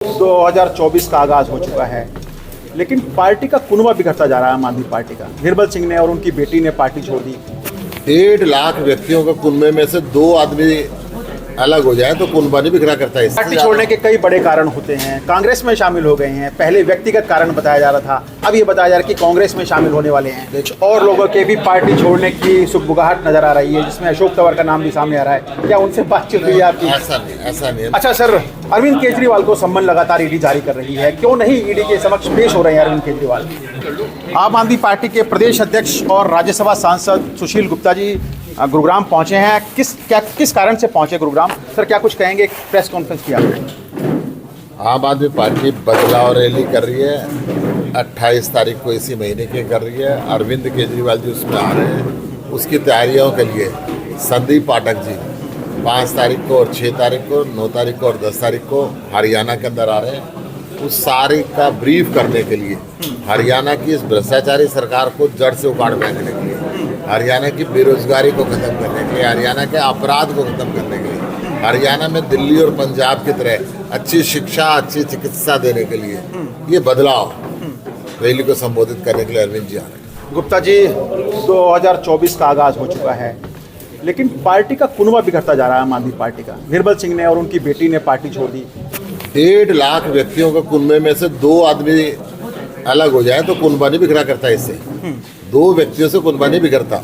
2024 का आगाज हो चुका है, लेकिन पार्टी का कुनबा बिखरता जा रहा है। आम आदमी पार्टी का निर्मल सिंह ने और उनकी बेटी ने पार्टी छोड़ दी। 1.5 लाख व्यक्तियों के कुनबे में से 2 आदमी अलग हो जाए तो कुनबा नहीं बिखरा करता है। पार्टी छोड़ने के कई बड़े कारण होते हैं। कांग्रेस में शामिल हो गए हैं। पहले व्यक्तिगत कारण बताया जा रहा था, अब ये बताया जा रहा है कि कांग्रेस में शामिल होने वाले हैं। कुछ और लोगों के भी पार्टी छोड़ने की सुगबुगाहट नजर आ रही है, जिसमें अशोक तंवर का नाम भी सामने आ रहा है। क्या उनसे बातचीत हुई है आपकी? ऐसा नहीं। अच्छा सर, अरविंद केजरीवाल को सम्मन लगातार ईडी जारी कर रही है, क्यों नहीं ईडी के समक्ष पेश हो रहे हैं अरविंद केजरीवाल? आम आदमी पार्टी के प्रदेश अध्यक्ष और राज्यसभा सांसद सुशील गुप्ता जी गुरुग्राम पहुंचे हैं। किस कारण से पहुंचे गुरुग्राम? सर क्या कुछ कहेंगे? प्रेस कॉन्फ्रेंस किया आपने। आम आदमी पार्टी बदलाव रैली कर रही है, 28 तारीख को इसी महीने की कर रही है। अरविंद केजरीवाल जी उसमें आ रहे हैं। उसकी तैयारियों के लिए संदीप पाठक जी 5 तारीख को और 6 तारीख को, 9 तारीख को और 10 तारीख को हरियाणा के अंदर आ रहे हैं। उस सारे का ब्रीफ करने के लिए, हरियाणा की इस भ्रष्टाचारी सरकार को जड़ से उखाड़ फेंकने के लिए, हरियाणा की बेरोजगारी को खत्म करने के लिए, हरियाणा के अपराध को खत्म करने के लिए, हरियाणा में दिल्ली और पंजाब की तरह अच्छी शिक्षा, अच्छी चिकित्सा देने के लिए ये बदलाव रैली को संबोधित करने के लिए अरविंद जी आ रहे हैं। गुप्ता जी, 2024 का आगाज हो चुका है, लेकिन पार्टी का कुनबा बिखरता जा रहा है। आम आदमी पार्टी का निर्मल सिंह ने और उनकी बेटी ने पार्टी छोड़ दी। 1.5 लाख व्यक्तियों के कुनबे में से 2 आदमी अलग हो जाए तो कुनबा नहीं बिखरा करता। इससे 2 व्यक्तियों से कुनबा नहीं बिखरता।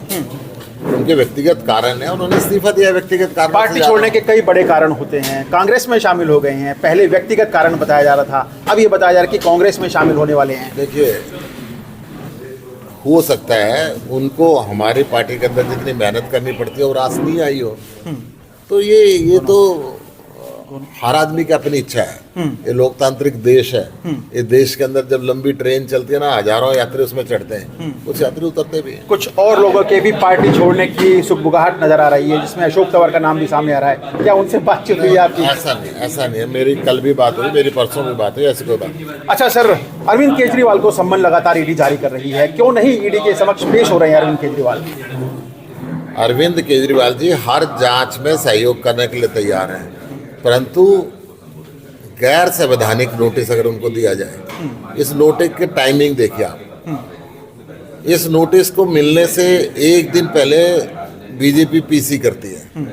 उनके व्यक्तिगत कारण है, उन्होंने इस्तीफा दिया व्यक्तिगत कारण। पार्टी छोड़ने के कई बड़े कारण होते हैं। कांग्रेस में शामिल हो गए हैं। पहले व्यक्तिगत कारण बताया जा रहा था, अब ये बताया जा रहा है कि कांग्रेस में शामिल होने वाले हैं। देखिए, हो सकता है उनको हमारी पार्टी के अंदर जितनी मेहनत करनी पड़ती है वो रास नहीं आई हो, तो ये तो हर आदमी की अपनी इच्छा है। ये लोकतांत्रिक देश है। ये देश के अंदर जब लंबी ट्रेन चलती है ना, हजारों यात्री उसमें चढ़ते हैं, कुछ यात्री उतरते भी हैं। कुछ और लोगों के भी पार्टी छोड़ने की सुगबुगाहट नजर आ रही है, जिसमें अशोक तंवर का नाम भी सामने आ रहा है। क्या उनसे बातचीत हुई है आपकी? ऐसा नहीं है। मेरी कल भी बात हुई, मेरी परसों भी बात हुई, ऐसी कोई बात नहीं। अच्छा सर, अरविंद केजरीवाल को सम्मन लगातार ईडी जारी कर रही है, क्यों नहीं ईडी के समक्ष पेश हो रहे हैं अरविंद केजरीवाल? अरविंद केजरीवाल जी हर जांच में सहयोग करने के लिए तैयार हैं, परंतु गैर संवैधानिक नोटिस अगर उनको दिया जाए, इस नोटिस की टाइमिंग देखिए आप। इस नोटिस को मिलने से एक दिन पहले बीजेपी पीसी करती है,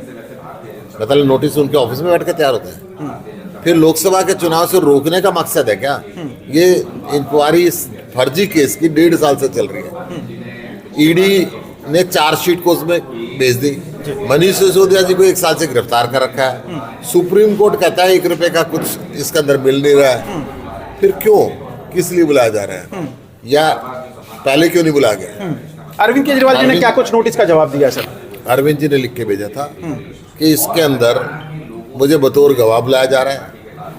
मतलब नोटिस उनके ऑफिस में बैठ के तैयार होता है। फिर लोकसभा के चुनाव से रोकने का मकसद है क्या? ये इंक्वायरी इस फर्जी केस की 1.5 साल से चल रही है। ईडी ने चार्जशीट को उसमें भेज दी। मनीष सिसोदिया जी को 1 साल से गिरफ्तार कर रखा है। सुप्रीम कोर्ट कहता है 1 रुपए का कुछ इसके अंदर मिल नहीं रहा है। फिर क्यों, किस लिए बुलाया जा रहा है, या पहले क्यों नहीं बुलाया गया? अरविंद केजरीवाल जी ने क्या कुछ नोटिस का जवाब दिया सर? अरविंद जी ने लिख के भेजा था कि इसके अंदर मुझे बतौर गवाह बुलाया जा रहा है,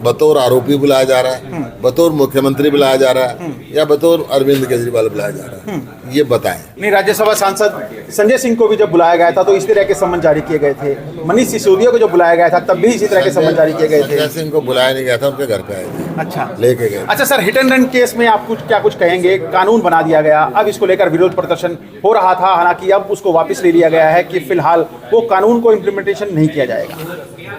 बतौर आरोपी बुलाया जा रहा है, बतौर मुख्यमंत्री बुलाया जा रहा है, या बतौर अरविंद केजरीवाल बुलाया जा रहा है, ये बताएं। नहीं, राज्यसभा सांसद संजय सिंह को भी जब बुलाया गया था तो इस तरह के सम्मन जारी किए गए थे। मनीष सिसोदिया को जब बुलाया गया था तब भी इसी तरह के सम्मन जारी किए गए थे। संजय सिंह को बुलाया नहीं गया था, उनके घर पे आए थे। अच्छा, लेके गए। अच्छा sir, hit and run case में आप क्या कुछ कहेंगे? कानून बना दिया गया, अब इसको लेकर विरोध प्रदर्शन हो रहा था, हालांकि अब उसको वापस ले लिया गया है कि फिलहाल वो कानून को इम्प्लीमेंटेशन नहीं किया जाएगा।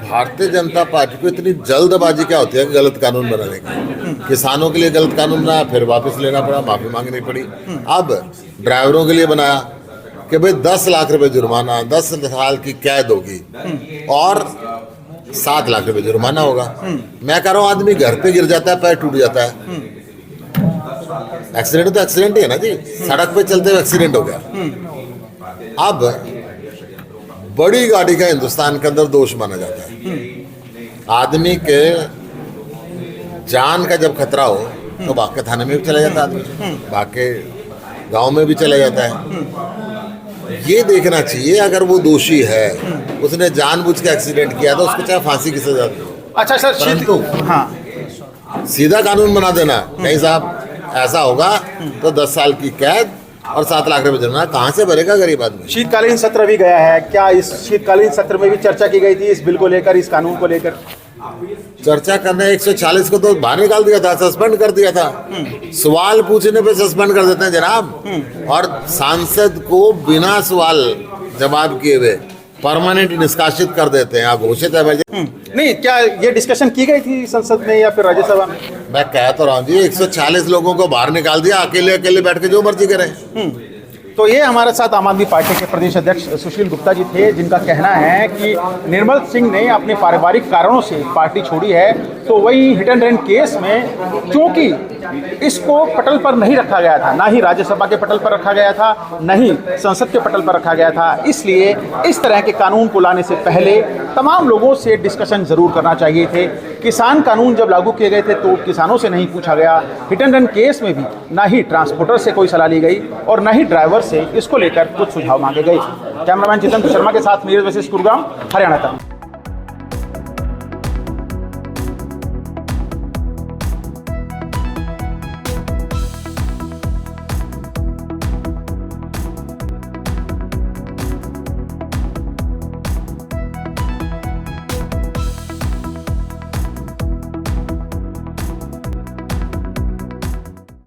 भारतीय जनता पार्टी को इतनी जल्दबाजी क्या होती है गलत कानून बनाने की? किसानों के लिए गलत कानून बनाया, फिर वापस लेना पड़ा, माफी मांगनी पड़ी। अब ड्राइवरों के लिए बनाया कि भाई 10 लाख रुपए जुर्माना, 10 साल की कैद होगी और 7 लाख रुपए जुर्माना होगा। मैं कह रहा हूँ आदमी घर पे गिर जाता है, पैर टूट जाता है, एक्सीडेंट तो एक्सीडेंट ही है ना जी, सड़क पे चलते हुए एक्सीडेंट हो गया। अब बड़ी गाड़ी का हिंदुस्तान के अंदर दोष माना जाता है। आदमी के जान का जब खतरा हो तो भाग के थाने में भी चला जाता है आदमी, भाग के गाँव में भी चला जाता है। ये देखना चाहिए, अगर वो दोषी है, उसने जानबूझ के एक्सीडेंट किया तो उसको चाहे फांसी की सजा दो। अच्छा सर, परंतु हाँ, सीधा कानून बना देना, नहीं साहब ऐसा होगा तो 10 साल की कैद और 7 लाख रुपए जुर्माना, कहाँ से भरेगा गरीब आदमी? शीतकालीन सत्र भी गया है, क्या इस शीतकालीन सत्र में भी चर्चा की गई थी इस बिल को लेकर, इस कानून को लेकर? चर्चा करने 140 को तो बाहर निकाल दिया था, सस्पेंड कर दिया था। सवाल पूछने पे सस्पेंड कर देते हैं जनाब, और सांसद को बिना सवाल जवाब किए हुए परमानेंट निष्कासित कर देते हैं, घोषित है। नहीं, क्या ये डिस्कशन की गई थी संसद में या फिर राज्यसभा में? मैं कह तो रहा हूँ जी, 140 लोगों को बाहर निकाल दिया, अकेले अकेले बैठ के जो मर्जी करें। तो ये हमारे साथ आम आदमी पार्टी के प्रदेश अध्यक्ष सुशील गुप्ता जी थे, जिनका कहना है कि निर्मल सिंह ने अपने पारिवारिक कारणों से पार्टी छोड़ी है। तो वही हिट एंड रन केस में क्योंकि इसको पटल पर नहीं रखा गया था, ना ही राज्यसभा के पटल पर रखा गया था, न ही संसद के पटल पर रखा गया था, इसलिए इस तरह के कानून को लाने से पहले तमाम लोगों से डिस्कशन जरूर करना चाहिए थे। किसान कानून जब लागू किए गए थे तो किसानों से नहीं पूछा गया। हिट एंड रन केस में भी ना ही ट्रांसपोर्टर से कोई सलाह ली गई और ना ही ड्राइवर से इसको लेकर कुछ सुझाव मांगे गए। कैमरामैन चेतन शर्मा के साथ मीर वैसेस गुरुग्राम, हरियाणा तक।